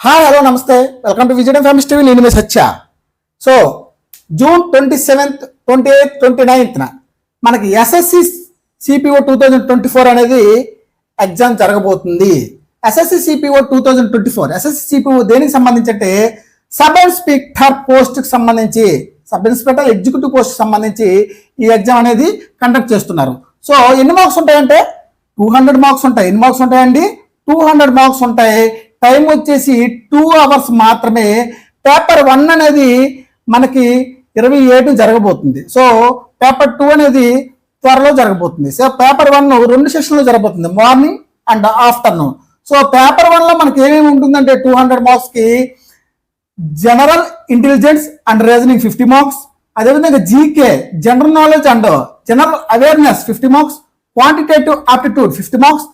Hi hello నమస్తే welcome to Vijay family TV. నేను మీ సత్య. So June 27th 28th 29th మనకి SSC CPO 2024 అనేది exam జరగబోతుంది. ఎస్ఎస్సి సిపిఓ 2024 ఎస్ఎస్సి సిపిఓ దేనికి సంబంధించి అంటే సబ్ ఇన్స్పెక్టర్ పోస్ట్కి సంబంధించి, సబ్ ఇన్స్పెక్టర్ ఎగ్జిక్యూటివ్ పోస్ట్ సంబంధించి ఈ ఎగ్జామ్ అనేది కండక్ట్ చేస్తున్నారు. సో ఎన్ని మార్క్స్ ఉంటాయంటే 200 మార్క్స్ ఉంటాయి. ఎన్ని మార్క్స్ ఉంటాయండి? 200 మార్క్స్ ఉంటాయి. టైం వచ్చేసి 2 hours మాత్రమే. పేపర్ 1 అనేది మనకి 27 జరగబోతుంది. సో పేపర్ 2 అనేది త్వరలో జరగబోతుంది. సో పేపర్ 1 2 సెషన్లో జరగబోతుంది, morning and afternoon. So paper 1లో మనకి ఏమేమి ఉంటుందంటే 200 మార్క్స్కి general intelligence and reasoning 50 marks, అదేవిధంగా GK general knowledge and general awareness 50 marks, quantitative aptitude 50 marks,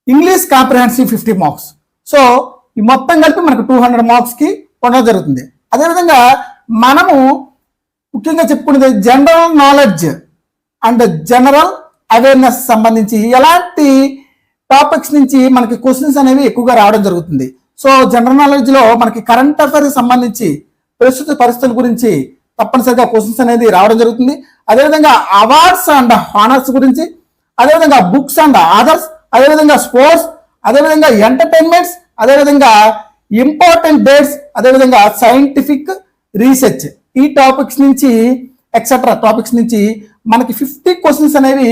English comprehensive 50 marks. So ఈ మొత్తం కలిపి మనకు 200 మార్క్స్కి ఉండడం జరుగుతుంది. అదేవిధంగా మనము ముఖ్యంగా చెప్పుకునేది general knowledge and general awareness సంబంధించి ఎలాంటి టాపిక్స్ నుంచి మనకి క్వశ్చన్స్ అనేవి ఎక్కువగా రావడం జరుగుతుంది. సో జనరల్ నాలెడ్జ్లో మనకి కరెంట్ అఫైర్స్ సంబంధించి ప్రస్తుత పరిస్థితుల గురించి తప్పనిసరిగా క్వశ్చన్స్ అనేది రావడం జరుగుతుంది. అదేవిధంగా అవార్డ్స్ అండ్ హానర్స్ గురించి, అదేవిధంగా బుక్స్ అండ్ ఆథర్స్, అదేవిధంగా స్పోర్ట్స్, అదేవిధంగా ఎంటర్టైన్మెంట్స్, అదేవిధంగా ఇంపార్టెంట్ డేట్స్, అదేవిధంగా సైంటిఫిక్ రీసెర్చ్, ఈ టాపిక్స్ నుంచి ఎక్సెట్రా టాపిక్స్ నుంచి మనకి 50 క్వశ్చన్స్ అనేవి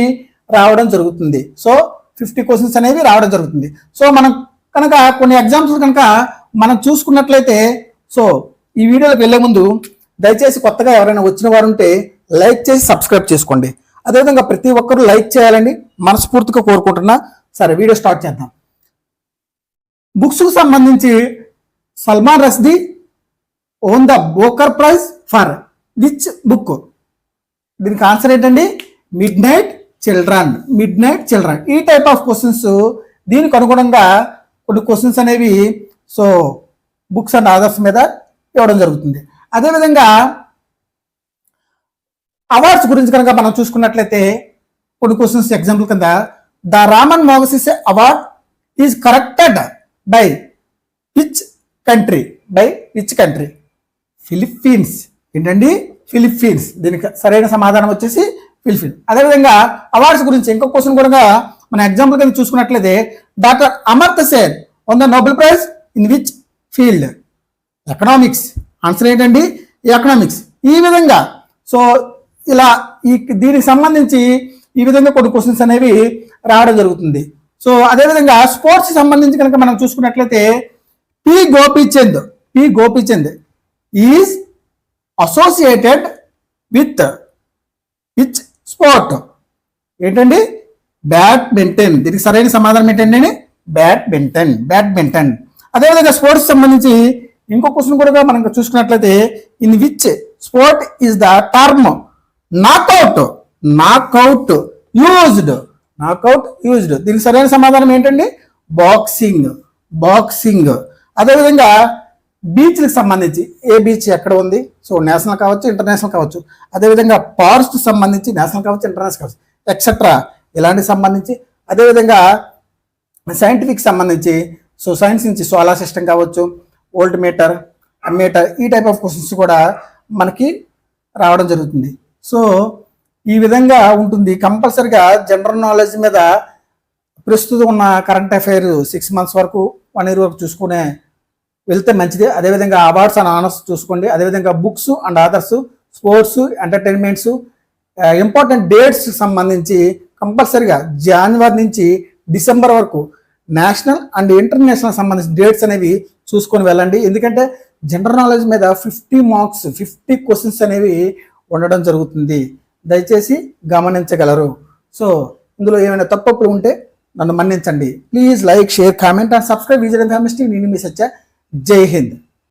రావడం జరుగుతుంది. సో 50 క్వశ్చన్స్ అనేవి రావడం జరుగుతుంది. సో మనం కనుక కొన్ని ఎగ్జాంపుల్స్ కనుక మనం చూసుకున్నట్లయితే, సో ఈ వీడియోలోకి వెళ్ళే ముందు దయచేసి కొత్తగా ఎవరైనా వచ్చిన వారు ఉంటే లైక్ చేసి సబ్స్క్రైబ్ చేసుకోండి. అదేవిధంగా ప్రతి ఒక్కరూ లైక్ చేయాలని మనస్ఫూర్తిగా కోరుకుంటున్నా. సరే, వీడియో స్టార్ట్ చేద్దాం. బుక్స్కు సంబంధించి Salman Rushdie won the Booker prize for which book? దీనికి ఆన్సర్ ఏంటండి? Midnight children. Midnight children. ఈ టైప్ ఆఫ్ క్వశ్చన్స్, దీనికి అనుగుణంగా కొన్ని క్వశ్చన్స్ అనేవి సో బుక్స్ అండ్ ఆథర్స్ మీద ఇవ్వడం జరుగుతుంది. అదేవిధంగా అవార్డ్స్ గురించి కనుక మనం చూసుకున్నట్లయితే కొన్ని క్వశ్చన్స్ ఎగ్జాంపుల్ కింద the Raman Magsaysay award is corrected by which country? By which country? Philippines. ఏంటండి? ఫిలిప్పీన్స్. దీనికి సరైన సమాధానం వచ్చేసి ఫిలిప్పీన్స్. అదేవిధంగా అవార్డ్స్ గురించి ఇంకొక క్వశ్చన్ కూడా మన ఎగ్జాంపుల్ కింద చూసుకున్నట్లయితే doctor Amartya Sen one the Nobel prize in which field? Economics. Answer ఏంటండి? ఎకనామిక్స్. ఈ విధంగా సో ఇలా దీనికి సంబంధించి ఈ విధంగా కొన్ని క్వశ్చన్స్ అనేవి రావడం జరుగుతుంది. సో అదేవిధంగా స్పోర్ట్స్ సంబంధించి కనుక మనం చూసుకున్నట్లయితే P Gopichand is associated with which sport? ఏంటండి? బ్యాడ్మింటన్. దీనికి సరైన సమాధానం ఏంటండి? బ్యాడ్మింటన్. అదేవిధంగా స్పోర్ట్స్ సంబంధించి ఇంకో క్వశ్చన్ కూడా మనం చూసుకున్నట్లయితే in which sport is the term knockout used? దీనికి సరైన సమాధానం ఏంటండి? బాక్సింగ్. అదేవిధంగా బీచ్లకు సంబంధించి ఏ బీచ్ ఎక్కడ ఉంది? సో నేషనల్ కావచ్చు, ఇంటర్నేషనల్ కావచ్చు. అదేవిధంగా ఫారెస్ట్ సంబంధించి నేషనల్ కావచ్చు, ఇంటర్నేషనల్ కావచ్చు, ఎక్సెట్రా ఇలాంటికి సంబంధించి. అదేవిధంగా సైంటిఫిక్ సంబంధించి సో సైన్స్ నుంచి సోలార్ సిస్టమ్ కావచ్చు, వోల్ట్ మీటర్, అమ్మీటర్, ఈ టైప్ ఆఫ్ క్వశ్చన్స్ కూడా మనకి రావడం జరుగుతుంది. సో ఈ విధంగా ఉంటుంది. కంపల్సరిగా జనరల్ నాలెడ్జ్ మీద ప్రస్తుతం ఉన్న కరెంట్ అఫైర్ 6 months వరకు 1 year వరకు చూసుకునే వెళ్తే మంచిది. అదేవిధంగా అవార్డ్స్ అండ్ ఆనర్స్ చూసుకోండి. అదేవిధంగా books and authors, sports, entertainments, important dates సంబంధించి కంపల్సరిగా జనవరి నుంచి డిసెంబర్ వరకు నేషనల్ అండ్ ఇంటర్నేషనల్ సంబంధించిన డేట్స్ అనేవి చూసుకొని వెళ్ళండి. ఎందుకంటే జనరల్ నాలెడ్జ్ మీద 50 మార్క్స్ 50 క్వశ్చన్స్ అనేవి ఉండడం జరుగుతుంది. దయచేసి గమనించగలరు. సో ఇందులో ఏమైనా తప్పులు ఉంటే నన్ను మన్నించండి. Please like, share, comment and subscribe Vijay family TV. నేను మీ సత్య. జై హింద్.